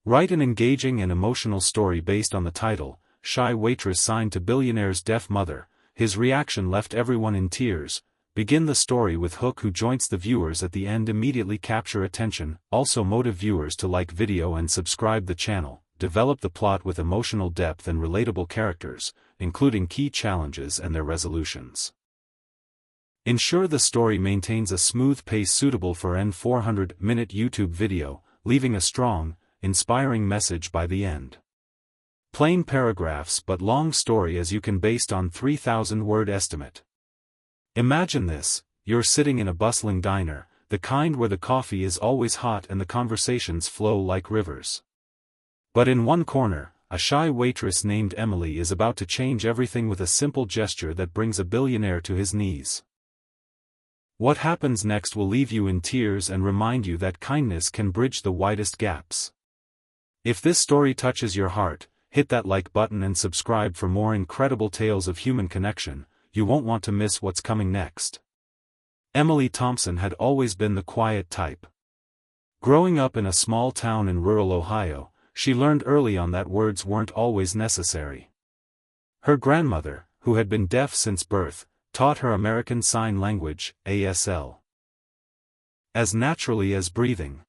Write an engaging and emotional story based on the title. Shy waitress signed to Billionaire's deaf mother. His reaction left everyone in tears. Begin the story with hook who joins the viewers at the end. Immediately capture attention, also motive viewers to like video and subscribe the channel. Develop the plot with emotional depth and relatable characters, including key challenges and their resolutions. Ensure the story maintains a smooth pace suitable for an 400-minute YouTube video, leaving a strong, inspiring message by the end. Plain paragraphs but long story as you can based on 3,000-word estimate. Imagine this, you're sitting in a bustling diner, the kind where the coffee is always hot and the conversations flow like rivers. But in one corner, a shy waitress named Emily is about to change everything with a simple gesture that brings a billionaire to his knees. What happens next will leave you in tears and remind you that kindness can bridge the widest gaps. If this story touches your heart, hit that like button and subscribe for more incredible tales of human connection. You won't want to miss what's coming next. Emily Thompson had always been the quiet type. Growing up in a small town in rural Ohio, she learned early on that words weren't always necessary. Her grandmother, who had been deaf since birth, taught her American Sign Language, ASL. As naturally as breathing.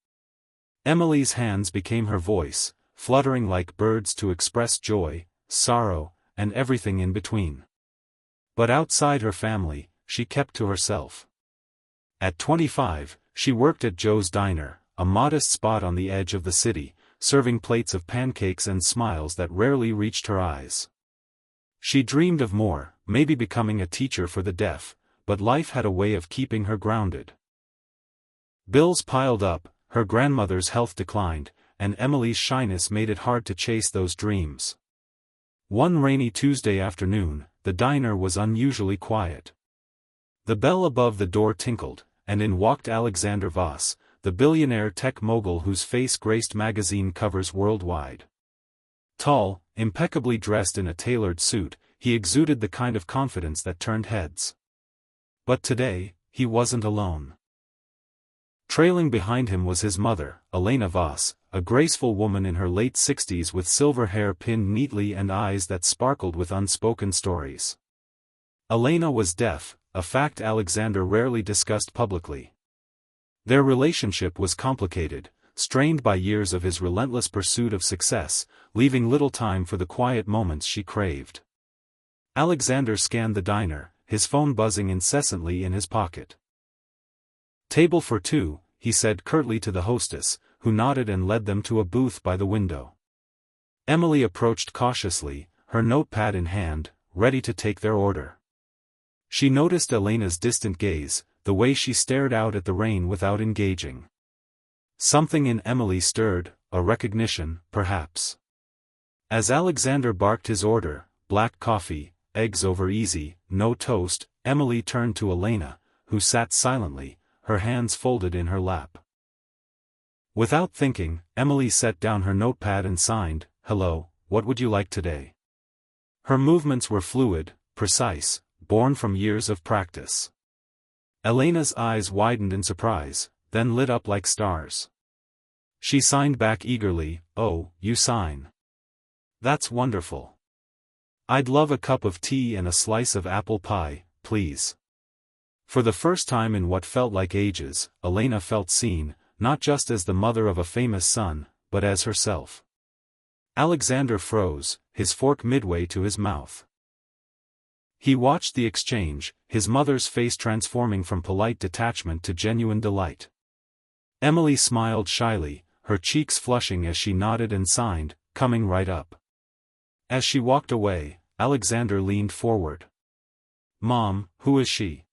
Emily's hands became her voice, fluttering like birds to express joy, sorrow, and everything in between. But outside her family, she kept to herself. At 25, she worked at Joe's Diner, a modest spot on the edge of the city, serving plates of pancakes and smiles that rarely reached her eyes. She dreamed of more, maybe becoming a teacher for the deaf, but life had a way of keeping her grounded. Bills piled up, her grandmother's health declined, and Emily's shyness made it hard to chase those dreams. One rainy Tuesday afternoon, the diner was unusually quiet. The bell above the door tinkled, and in walked Alexander Voss, the billionaire tech mogul whose face graced magazine covers worldwide. Tall, impeccably dressed in a tailored suit, he exuded the kind of confidence that turned heads. But today, he wasn't alone. Trailing behind him was his mother, Elena Voss, a graceful woman in her late 60s with silver hair pinned neatly and eyes that sparkled with unspoken stories. Elena was deaf, a fact Alexander rarely discussed publicly. Their relationship was complicated, strained by years of his relentless pursuit of success, leaving little time for the quiet moments she craved. Alexander scanned the diner, his phone buzzing incessantly in his pocket. "Table for two," he said curtly to the hostess, who nodded and led them to a booth by the window. Emily approached cautiously, her notepad in hand, ready to take their order. She noticed Elena's distant gaze, the way she stared out at the rain without engaging. Something in Emily stirred, a recognition, perhaps. As Alexander barked his order, black coffee, eggs over easy, no toast, Emily turned to Elena, who sat silently, her hands folded in her lap. Without thinking, Emily set down her notepad and signed, "Hello, what would you like today?" Her movements were fluid, precise, born from years of practice. Elena's eyes widened in surprise, then lit up like stars. She signed back eagerly, "Oh, you sign. That's wonderful. I'd love a cup of tea and a slice of apple pie, please." For the first time in what felt like ages, Elena felt seen, not just as the mother of a famous son, but as herself. Alexander froze, his fork midway to his mouth. He watched the exchange, his mother's face transforming from polite detachment to genuine delight. Emily smiled shyly, her cheeks flushing as she nodded and signed, "Coming right up." As she walked away, Alexander leaned forward. "Mom, who is she?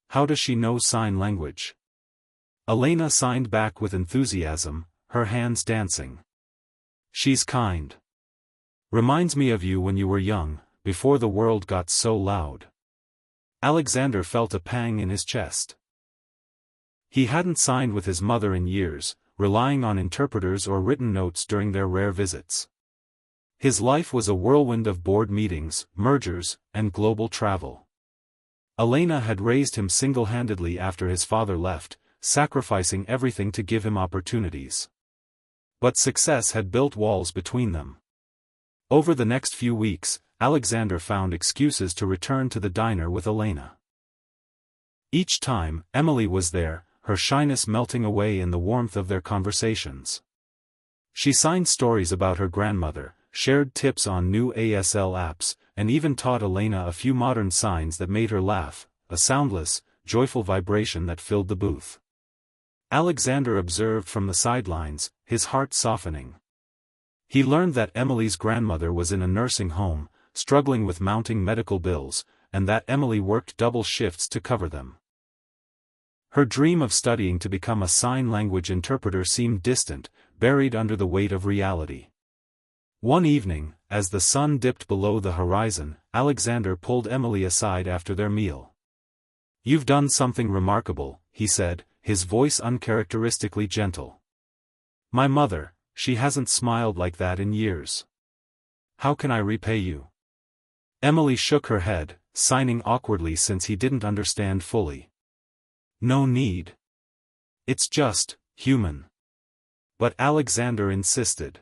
How does she know sign language?" Elena signed back with enthusiasm, her hands dancing. "She's kind. Reminds me of you when you were young, before the world got so loud." Alexander felt a pang in his chest. He hadn't signed with his mother in years, relying on interpreters or written notes during their rare visits. His life was a whirlwind of board meetings, mergers, and global travel. Elena had raised him single-handedly after his father left, sacrificing everything to give him opportunities. But success had built walls between them. Over the next few weeks, Alexander found excuses to return to the diner with Elena. Each time, Emily was there, her shyness melting away in the warmth of their conversations. She signed stories about her grandmother, shared tips on new ASL apps, and even taught Elena a few modern signs that made her laugh, a soundless, joyful vibration that filled the booth. Alexander observed from the sidelines, his heart softening. He learned that Emily's grandmother was in a nursing home, struggling with mounting medical bills, and that Emily worked double shifts to cover them. Her dream of studying to become a sign language interpreter seemed distant, buried under the weight of reality. One evening, as the sun dipped below the horizon, Alexander pulled Emily aside after their meal. "You've done something remarkable," he said, his voice uncharacteristically gentle. "My mother, she hasn't smiled like that in years. How can I repay you?" Emily shook her head, signing awkwardly since he didn't understand fully. "No need. It's just human." But Alexander insisted.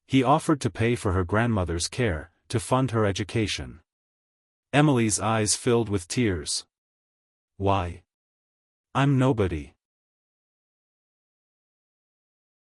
He offered to pay for her grandmother's care, to fund her education. Emily's eyes filled with tears. "Why? I'm nobody.